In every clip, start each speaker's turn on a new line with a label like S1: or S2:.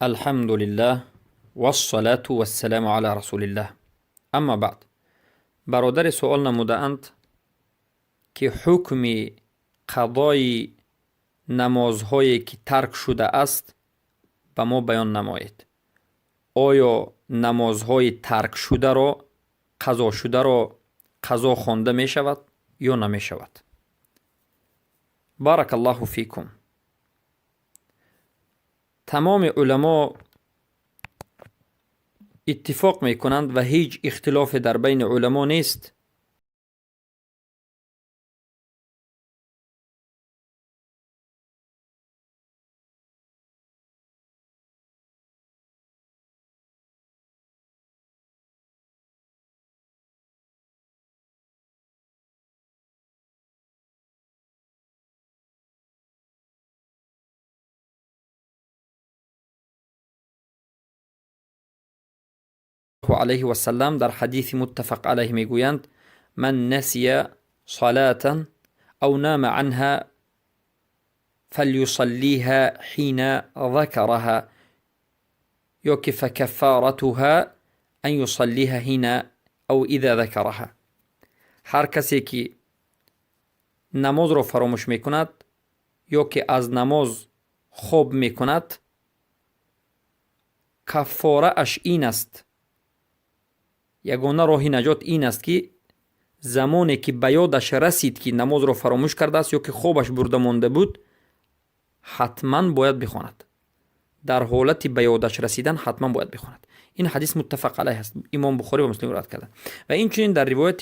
S1: الحمد لله والصلاة والسلام على رسول الله. اما بعد، برادر سوال نموده اند که حکم قضای نمازهایی که ترک شده است به ما بیان نمایید. آیا نمازهای ترک شده را قضا خوانده می شود یا نمی شود؟ بارک الله فیکم. تمام علما اتفاق می کنند و هیچ اختلاف در بین علما نیست علیه و سلم در حدیث متفق علیه می گویند: من نسی صلاة او نام عنها فلیصلیها حین ذکرها، یا که فکفارتها ان یصلیها حین او اذا ذکرها. هر کسی که نماز را فراموش می کند یا که از نماز خواب می کند، کفاره اش این است، یگانه راه نجات این است که زمانی که به یادش رسید که نماز را فراموش کرده است یا که خوابش برده مانده بود، حتما باید بخواند. در حالت به یادش رسیدن حتما باید بخواند. این حدیث متفق علیه است، امام بخاری و مسلم روایت کردند. و این چنین در روایت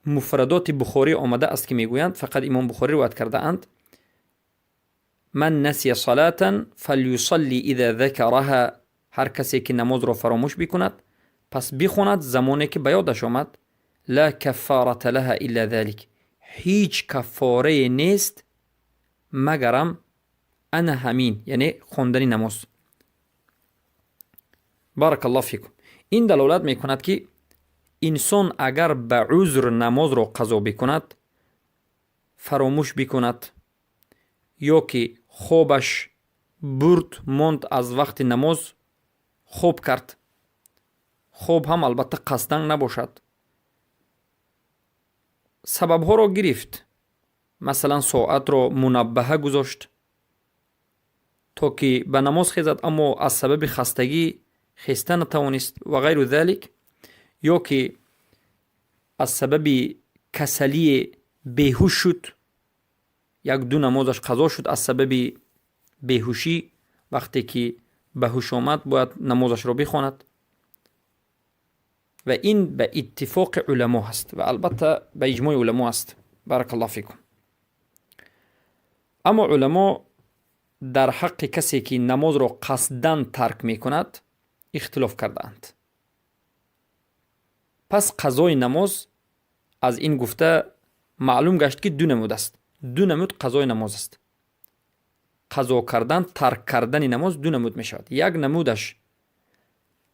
S1: مفردات بخاری آمده است که میگویند، فقط امام بخاری روایت کرده اند: من نسی صلاة فلیصلی اذا ذکرها. هر کسی که نماز را فراموش بکند پس بخواند زمانی که به یادش آمد. لا کفارة لها الا ذلك. هیچ کفاره نیست مگرم انا همین، یعنی خواندن نماز. بارک الله فیکم. این دلالت می کند که انسان اگر به عذر نماز را قضا بکند، فراموش بکند یا که خوابش برد ماند از وقت نماز، خواب کرد، خواب هم البته قصدن نباشد، سبب ها را گرفت، مثلا ساعت را منبه گذاشت تا که به نماز خیزد اما از سبب خستگی خسته نتوانست و غیر ذلك، یا که از سبب کسلی بیهوش شد، یک دو نمازش قضا شد از سبب بیهوشی، وقتی که به هوش آمد باید نمازش را بخواند. و این به اتفاق علما هست و البته به اجماع علما است. بارک الله فیکم. اما علما در حق کسی که نماز را قصدن ترک می کند اختلاف کردند. پس قضای نماز از این گفته معلوم گشت که دو نمود است. دو نمود قضای نماز است. قضا کردن، ترک کردن نماز دو نمود می شود. یک نمودش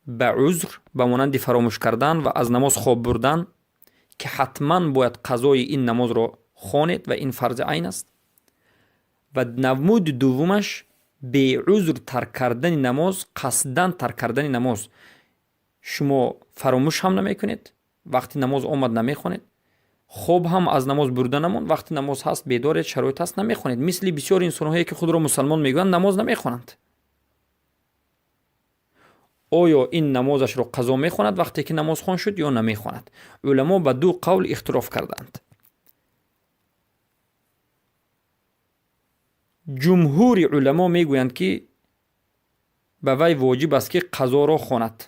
S1: به عذر، به مانند فراموش کردن و از نماز خواب بردن که حتما باید قضای این نماز را خوانید و این فرض عین است. و نمود دومش به عذر ترک کردن نماز، قصدن ترک کردن نماز. شما فراموش هم نمی کنید، وقتی نماز آمد نمی خوانید، خواب هم از نماز برده نمون، وقتی نماز هست بیدار شرایط هست نمی خوانید. مثل بسیار انسان هایی که خود را مسلمان میگویند نماز نمی خوانند. آیا این نمازش را قضا می خواند وقتی که نماز خوان شد یا نمی خواند؟ علما به دو قول اختلاف کردند. جمهور علما می گویند که به وی واجب است که قضا را خواند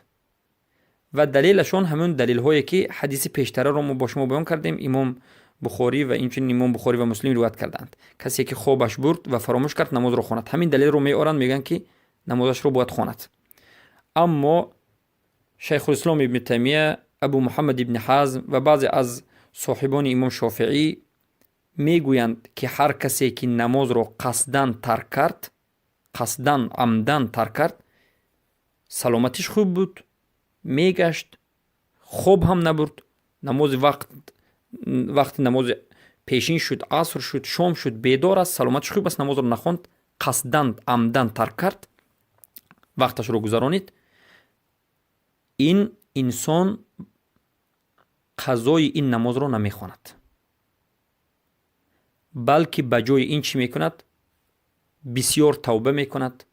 S1: و دلیلشون همون دلیل هایی که حدیث پیشتره را ما با شما بیان کردیم، امام بخاری و اینچنین امام بخاری و مسلم روایت کردند. کسی که خوابش برد و فراموش کرد نماز را خواند، همین دلیل رو می آورند، میگن که نمازش رو باید خواند. اما شیخ الاسلام ابن تیمیه، ابو محمد ابن حزم و بعضی از صاحبان امام شافعی میگویند که هر کسی که نماز را قصدن ترک کرد، قصدن عمدن ترک کرد، سلامتیش خوب بود، میگشت، خوب هم نبرد، نماز وقت نماز پیشین شد، عصر شد، شام شد، بیدار است، سلامتیش خوب است، نماز را نخواند، قصدن عمدن ترک کرد، وقتش رو گذرانید، این انسان قضای این نماز رو نمیخواند، بلکه بجای این چی میکند؟ بسیار توبه میکند،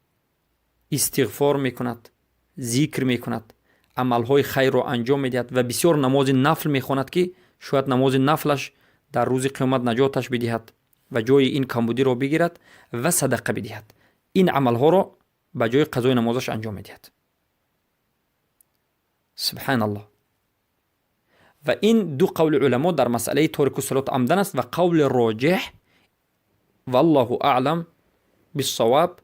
S1: استغفار میکند، ذکر میکند، عملهای خیر رو انجام میدهد و بسیار نماز نفل میخواند که شاید نماز نفلش در روز قیامت نجاتش بدهد و جای این کمبودی رو بگیرد و صدقه بدهد. این عملها رو به جای قضای نمازش انجام میدهد. سبحان الله. و این دو قول علما در مسئله تارک الصلات عمدن است و قول راجح والله اعلم بالصواب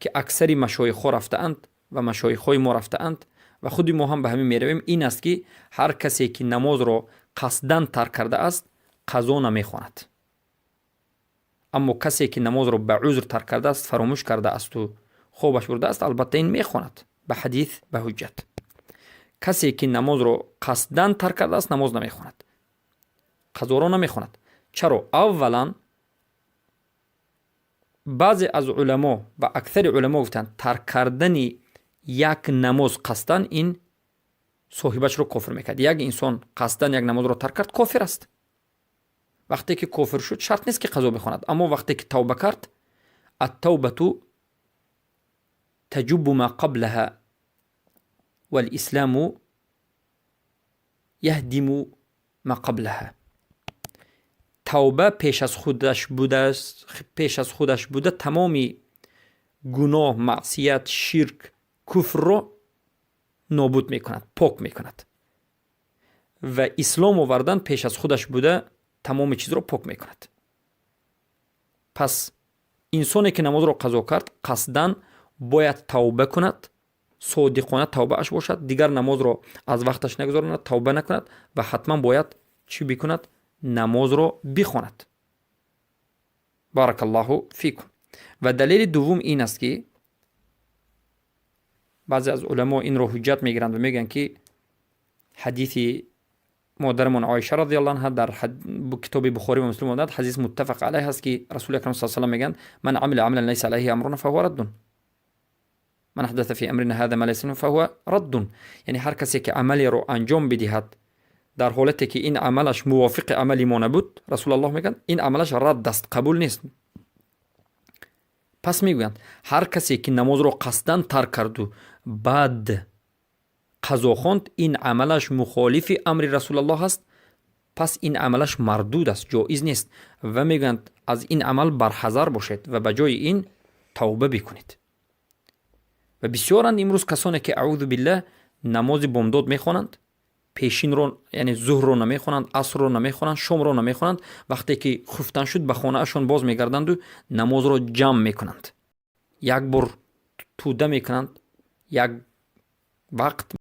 S1: که اکثر مشایخ رفته اند و مشایخ های ما رفته اند و خودی ما هم به همین میرویم، این است که هر کسی که نماز را قصداً ترک کرده است قضا نمیخواند، اما کسی که نماز را به عذر ترک کرده است، فراموش کرده است و خوابش برده است، البته این میخواند به حدیث به حجت. کسی که نماز را قصداً ترک کرده است نماز نمیخواند، قضا را نمیخواند. چرا؟ اولا بعضی از علما و اکثر علما گفتند ترک کردن یک نماز قصداً این صاحبش رو کافر میکرد. یک انسان قصداً یک نماز رو ترک کرد کافر است. وقتی که کافر شد شرط نیست که قضا بخواند، اما وقتی که توبه کرد، التوبه تجب ما قبلها والاسلام یهدم ما قبلها. توبه پیش از خودش بوده تمامی گناه، معصیت، شرک، کفر رو نابود میکند، پاک میکند. و اسلام آوردن پیش از خودش بوده تمام چیز رو پاک میکند. پس انسانی که نماز رو قضا کرد قصداً باید توبه کند، صادقانه توبه اش باشد، دیگر نماز رو از وقتش نگذارد، توبه نکند و حتما باید چی بکند؟ نماز رو بخواند. بارک الله فیکم. و دلیل دوم این است که بعضی از علما این رو حجت میگیرند و میگن که حدیث مادرمون عایشه رضی الله عنها در کتاب بخاری و مسلم اومد، حدیث متفق علیه است که رسول اکرم صلی الله علیه و آله میگن من عمل عملا لیس علیه امرنا فهو رد، من حدث فی امرنا هذا ما لیس فهو رد. یعنی هر کسی که عملی رو انجام بدهد در حالتی که این عملش موافق عملی ما نبود، رسول الله میگن این عملش رد است، قبول نیست. پس میگویند هر کسی که نماز رو قصداً ترک کرد و بعد قضا خواند، این عملش مخالف امر رسول الله است، پس این عملش مردود است، جایز نیست. و میگویند از این عمل برحذر باشید و به جای این توبه بکنید. و بسیارند امروز کسانی که اعوذ بالله نماز بامداد میخوانند، پیشین رو یعنی ظهر رو نمیخوانند، عصر رو نمیخوانند، شام رو نمیخوانند، وقتی که خفتن شد به خانه اشون باز میگردند و نماز رو جمع میکنند، یک بار توده میکنند، یک وقت